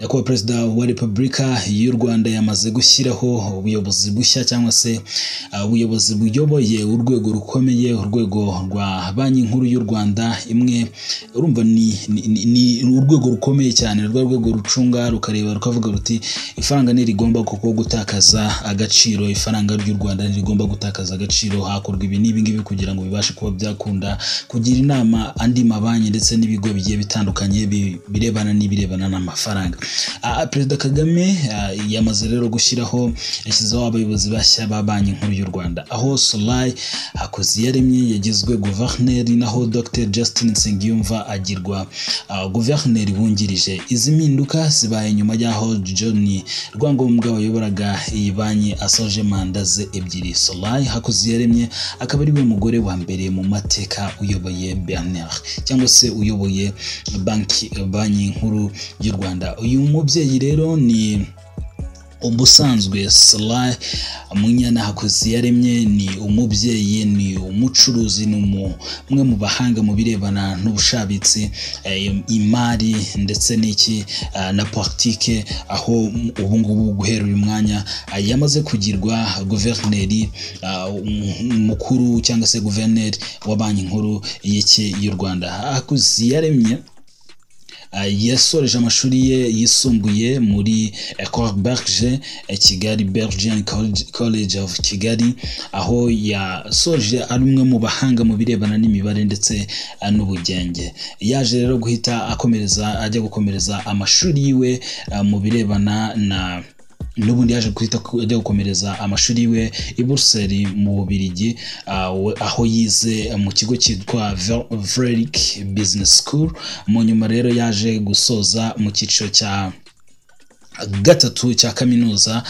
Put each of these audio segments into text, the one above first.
Nyakubahwa Perezida wa Repubulika y'u Rwanda yamaze gushyiraho ubuyobozi bushya cyangwa se ubuyobozi buyoboye urwego rukomeye, urwego rwa Banki Nkuru y'u Rwanda. Imwe urumva ni urwego rukomeye cyane, rwa rwego rucunga rukareba rukavuga ruti ifaranga ntirigomba kuko gutakaza agaciro, ifaranga ry'u Rwanda ntirigomba gutakaza agaciro, hakorwa ibi n'ibi ngibi kugira ngo bibashe kuba byakunda, kugira inama andi mabanki ndetse n'ibigo bigiye bitandukanye birebana n'amafaranga. Perezida Kagame yamaze rero yashyizeho abayobozi bashya ba Banki Nkuru y'u Rwanda, aho Solai Hakuziyaremye yagizwe guverineri, naho Dr Justin Nsengiyumva agirwa guverineri wungirije. Izi mpinduka zibaye nyuma y'aho John Rwangombwa wayoboraga iyi banki asoje manda ze ebyiri. Solai Hakuziyaremye akaba ari we mugore wa mbere mu mateka uyoboye BNR cyangwa se uyoboye Banki Nkuru y'u Rwanda. Uyu mubyeyi rero ni ubusanzwe Solai Munyana Hakuziyaremye ni umubyeyi, ni umucuruzi, ni umwe mu bahanga mu birebana n'ubushabitsi, imari ndetse na politike, aho ubu ngubu guhera uyu mwanya yamaze kugirwa guverineri mukuru cyangwa se guverineri wa Banki Nkuru y'u Rwanda. Hakuziyaremye yasoreje amashuri ye yisumbuye muri Ecole Berger Kigali, Belgian College of Kigali, aho yasoje ari umwe mu bahanga mu birebana n'imibare ndetse n'ubugenge. Yaje rero guhita ajya gukomereza amashuri yiwe mu birebana n'ubundi yaje guhita ajya gukomereza amashuri yiwe i Buruseli mu Bubiligi, aho yize mu kigo cyitwa Vlerick Business School. Mu nyuma rero yaje gusoza mu cyiciro cya gatatu cya kaminuza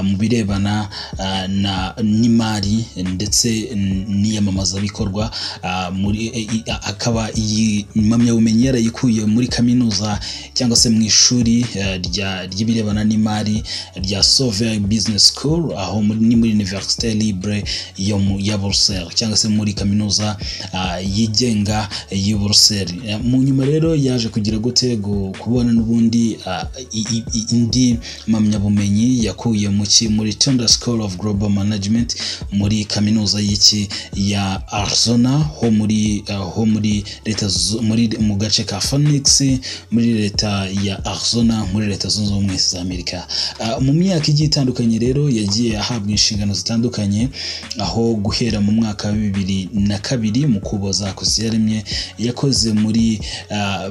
mu birebana n'imari ndetse n'iyamamazabikorwa, akaba iyi impamyabumenyi yarayikuye muri kaminuza cyangwa se mu ishuri ry'ibirebana n'imari rya Sauver Business School, aho ni muri Université Libre ya Bruxelles cyangwa se muri kaminuza yigenga y'i Bruxelles. Mu nyuma rero yaje kugira gute kubona n'ubundi indi mpamyabumenyi yakuye muri Tondra School of Global Management muri kaminuza ya Arizona ho muri leta mu gace ka Phoenix muri leta ya Arizona muri leta zunze ubumwe za Amerika. Mu myaka igiye itandukanye rero yagiye ahabwa inshingano zitandukanye, aho guhera mu mwaka wa 2002 mu Kuboza Hakuziyaremye yakoze muri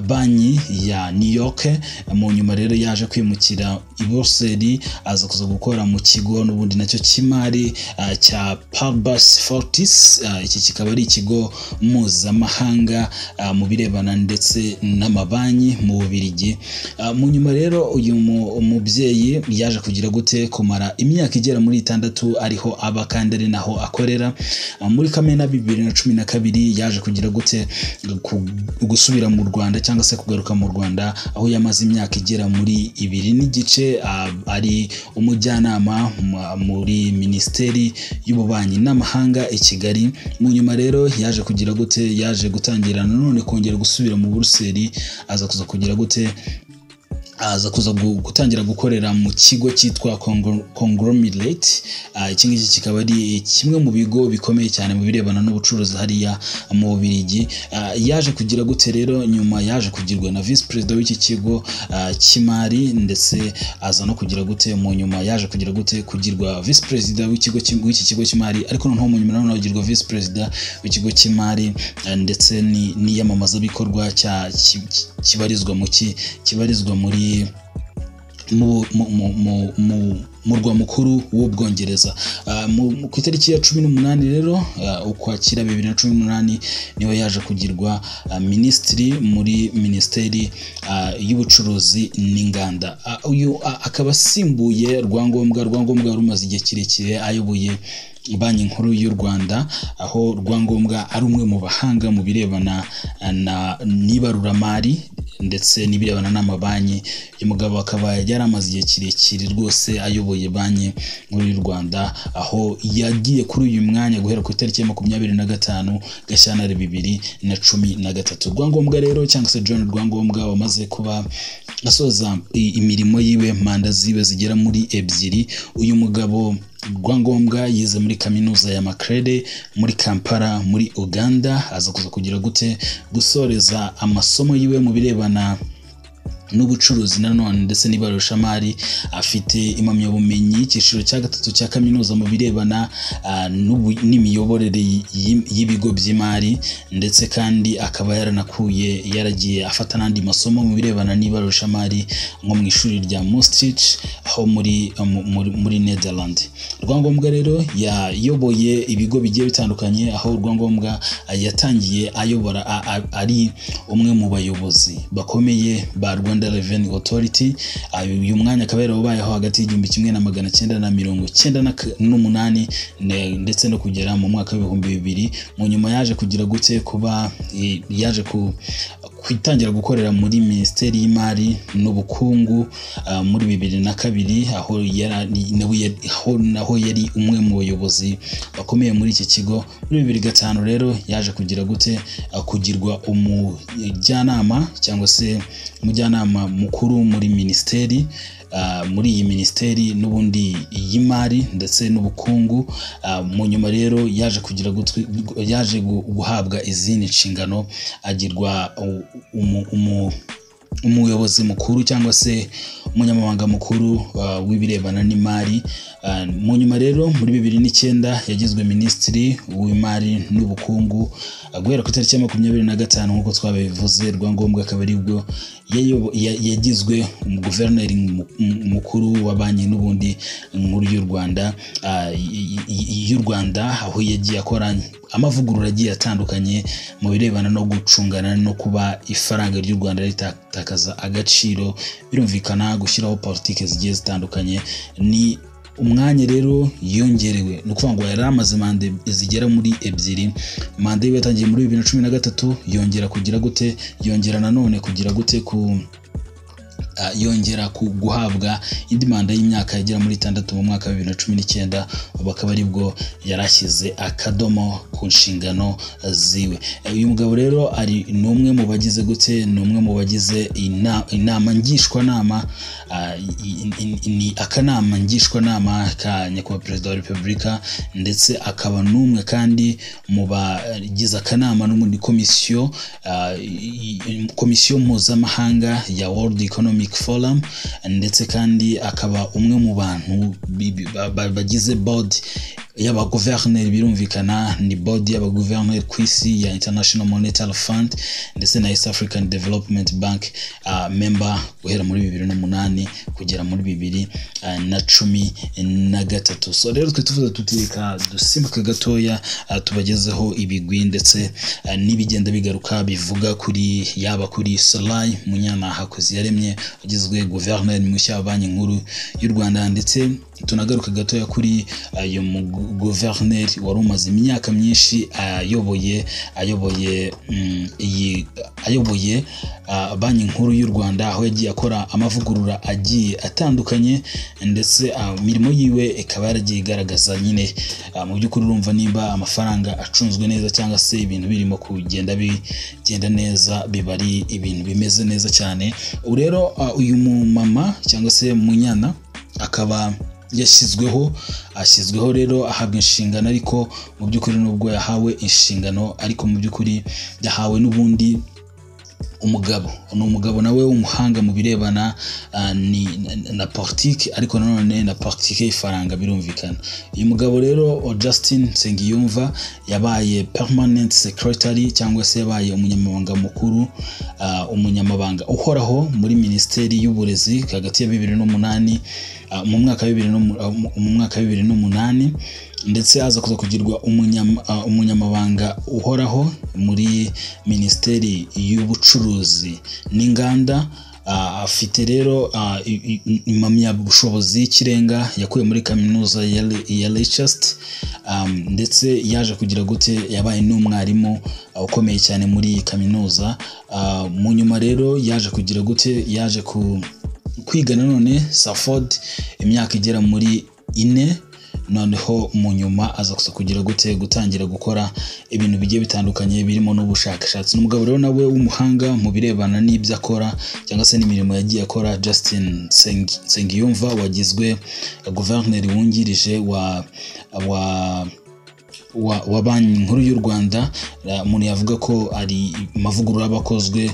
banki ya New York. Mu nyuma rero yaje kwimukira i Buruseli, aza kuza gukora mu kigo n'ubundi nacyo cy'imari cya Paribas Fortis. Iki kikaba ari ikigo mpuzamahanga mu birebana ndetse n'amabanki mu Bubiligi. Mu nyuma rero uyu mubyeyi yaje kugira gute kumara imyaka igera muri 6 ariho aba kandi ari naho akorera. Muri Kamena 2012 yaje kugira gute gusubira mu Rwanda cyangwa se kugaruka mu Rwanda, aho yamaze imyaka igera muri 2 n'igice ari umujyanama muri Minisiteri y'Ububanyi n'Amahanga i Kigali. Mu nyuma rero yaje kugira gute yaje gutangira nanone kongera gusubira mu Buruseli, aza kuza gutangira gukorera mu kigo cyitwa Conglomerate. Iki ngiki kikaba ari kimwe mu bigo bikomeye cyane mu birebana n'ubucuruzi hariya mu Bubiligi. Yaje kugira gute rero nyuma yaje kugirwa na vice president w'iki kigo cy'imari, ndetse aza no kugira gute mu nyuma yaje kugira gute kugirwa vice president w'iki kigo cy'imari, ariko noneho mu nyuma nawe agirwa vice president w'ikigo cy'imari ndetse n'iyamamazabikorwa kibarizwa muri murwa mukuru w'Ubwongereza. Ku itariki ya 18 rero Ukwakira 2018 niho yaje kugirwa minisitiri muri Minisiteri y'Ubucuruzi n'Inganda. Uyu akaba asimbuye Rwangombwa wari umaze igihe kirekire ayoboye Banki Nkuru y'u Rwanda, aho Rwangombwa ari umwe mu bahanga mu birebana n'ibaruramari ndetse n'ibirebana n'amabanki. uyu mugabo akaba yaramaze igihe kirekire rwose ayoboye banki nkuru y'u Rwanda, aho yagiye kuri uyu mwanya guhera ku itariki ya 25 Gashyantare 2013. Rwangombwa rero cyangwa se John Rwangombwa wamaze kuba asoza imirimo yiwe, manda ziwe zigera muri 2. uyu mugabo Rwangombwa yize muri kaminuza ya Makerere muri Kampala muri Uganda, aza kuza kugira gute gusoreza amasomo yiwe mu birebana n'ubucuruzi nanone ndetse n'ibarushamari. Afite impamyabumenyi y'ikiciro cya 3 cya kaminuza mu birebana n'imiyoborere y'ibigo by'imari, ndetse kandi akaba yaragiye afata n'andi masomo mu birebana n'ibarushamari nko mu ishuri rya Maastricht aho muri Netherlands. Rwangombwa rero yayoboye ibigo bigiye bitandukanye, aho Rwangombwa yatangiye ayobora ari umwe mu bayobozi bakomeye ba Rwanda Revenue Authority. uyu mwanya akaba yarabayeho hagati y'1998 ndetse no kugera mu mwaka wa 2000. mu nyuma yaje kugira gute kuba yaje kwitangira gukorera muri Minisiteri y'Imari n'Ubukungu muri 2002, aho yari umwe mu bayobozi bakomeye muri iki kigo. muri 2005 rero yaje kugira gute kugirwa umujyanama cyangwa se umujyanama mukuru muri minisiteri, muri iyi minisiteri n'ubundi y'imari ndetse n'ubukungu. mu nyuma rero yaje guhabwa izindi nshingano, agirwa umuyobozi mukuru cyangwa se umunyamabanga mukuru w'ibirebana n'imari. mu nyuma rero muri 2009 yagizwe minisitiri w'imari n'ubukungu guhera ku itariki ya 25 nk'uko twabivuze. Rwangombwa akaba aribwo yagizwe guverineri mukuru wa banki n'ubundi nkuru y'u Rwanda, aho yagiye akora amavugurura agiye atandukanye mu birebana no gucungana no kuba ifaranga ry'u Rwanda ritakaza agaciro, birumvikana gushyiraho politike zigiye zitandukanye. ni umwanya rero yongerewe, ni ukuvuga ngo yari amaze manda zigera muri 2. manda ye yatangiye muri 2013, yongera kugira gute yongera nanone kugira gute yongera guhabwa indi manda y'imyaka igera muri 6 mu mwaka wa 2019. bakaba aribwo yarashyize akadomo ku nshingano ziwe. uyu mugabo rero ari numwe mu bagize gute numwe mu bagize inama ngishwanama, ni akanama ngishwanama ka nyakubahwa Perezida wa Repubulika, ndetse akaba numwe kandi mu bagize akanama n'umundi komisiyo mpuzamahanga ya World Economic Forum, ndetse kandi akaba umwe mu bantu bagize board y'abaguverineri. birumvikana ni board y'abaguverineri ku isi ya International Monetary Fund ndetse na East African Development Bank member guhera muri 2008 kugera muri 2013. so rero twe tuvuze tutireka dusimbuka gatoya tubagezeho ibigwi ndetse n'ibigenda bigaruka bivuga kuri Solai Munyana Hakuziyaremye ugizwe guverineri mushya wa banki nkuru y'u Rwanda, ndetse tunagaruka gatoya kuri ayo guverineri wari umaze imyaka myinshi ayoboye banki nkuru y'u Rwanda, aho yagiye akora amavugurura agiye atandukanye, ndetse imirimo yiwe ikaba yaragiye igaragaza nyine mu by'ukuri urumva nimba amafaranga acunzwe neza cyangwa se ibintu birimo bigenda neza, biba ari ibintu bimeze neza cyane. rero uyu mumama cyangwa se Munyana akaba ashyizweho rero ahabwa inshingano, ariko mu by'ukuri nubwo yahawe inshingano, ariko mu by'ukuri yahawe n'ubundi umugabo nawe w'umuhanga mu birebana na politiki, ariko nanone na politiki y'ifaranga. birumvikana uyu mugabo rero Justin Nsengiyumva yabaye permanent secretary cyangwa se yabaye umunyamabanga mukuru, umunyamabanga uhoraho muri Minisiteri y'Uburezi hagati ya 2008 mu mwaka wa 2008, ndetse aza kuza kugirwa umunyamabanga uhoraho muri Minisiteri y'Ubucuruzi n'Inganda afite rero impamyabushobozi y'ikirenga yakuye muri kaminuza ya Leicester, ndetse yaje kugira gute yabaye n'umwarimu ukomeye cyane muri iyi kaminuza. Mu nyuma rero yaje kugira gute yaje kwiga nanone Salford imyaka igera muri 4, noneho mu nyuma aza kugira gute gutangira gukora ibintu bigiye bitandukanye birimo n'ubushakashatsi. N'umugabo rero nawe w'umuhanga mu birebana n'ibyo akora cyangwa se n'imirimo yagiye akora. Justin Nsengiyumva wagizwe guverineri wungirije wa banki nkuru y'u Rwanda. Umuntu yavuga ko ari amavugurura abakozwe,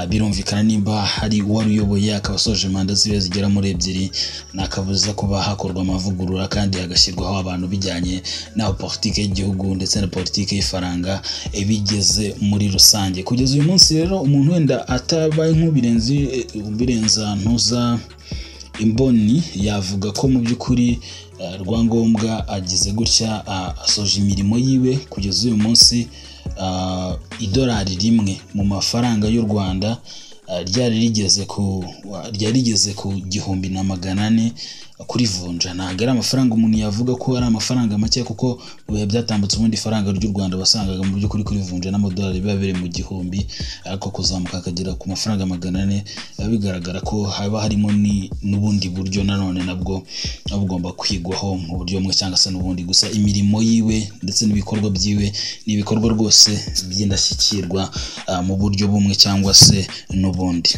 birumvikana nimba hari uwari uyoboye akaba asoje manda zibe zigera muri 2, nakabuza kuba hakorwa amavugurura kandi hagashyirwaho abantu bijyanye na politike y'igihugu ndetse na politike y'ifaranga bigeze muri rusange. Kugeza uyu munsi rero umuntu wenda atabaye nk'ubirenza ntuza imboni yavuga ko mu by'ukuri Rwangombwa agize gutya asoje imirimo yiwe. Kugeza uyu munsi idolari rimwe mu mafaranga y'u Rwanda ryari rigeze ku 1,400 kurivunja. Ntabwo ari amafaranga umuntu yavuga ko ari amafaranga make, kuko mu bihe byatambutse ubundi faranga ry'u Rwanda wasangaga mu by'ukuri kurivunja n'amadolari biba biri mu 1,000, ariko kuzamuka akagera ku mafaranga 400 bigaragara ko haba harimo n'ubundi buryo nanone nabwo bugomba kwigwaho mu buryo bumwe cyangwa se n'ubundi. Gusa imirimo yiwe ndetse n'ibikorwa byiwe ni ibikorwa rwose by'indashyikirwa mu buryo bumwe cyangwa se n'ubundi.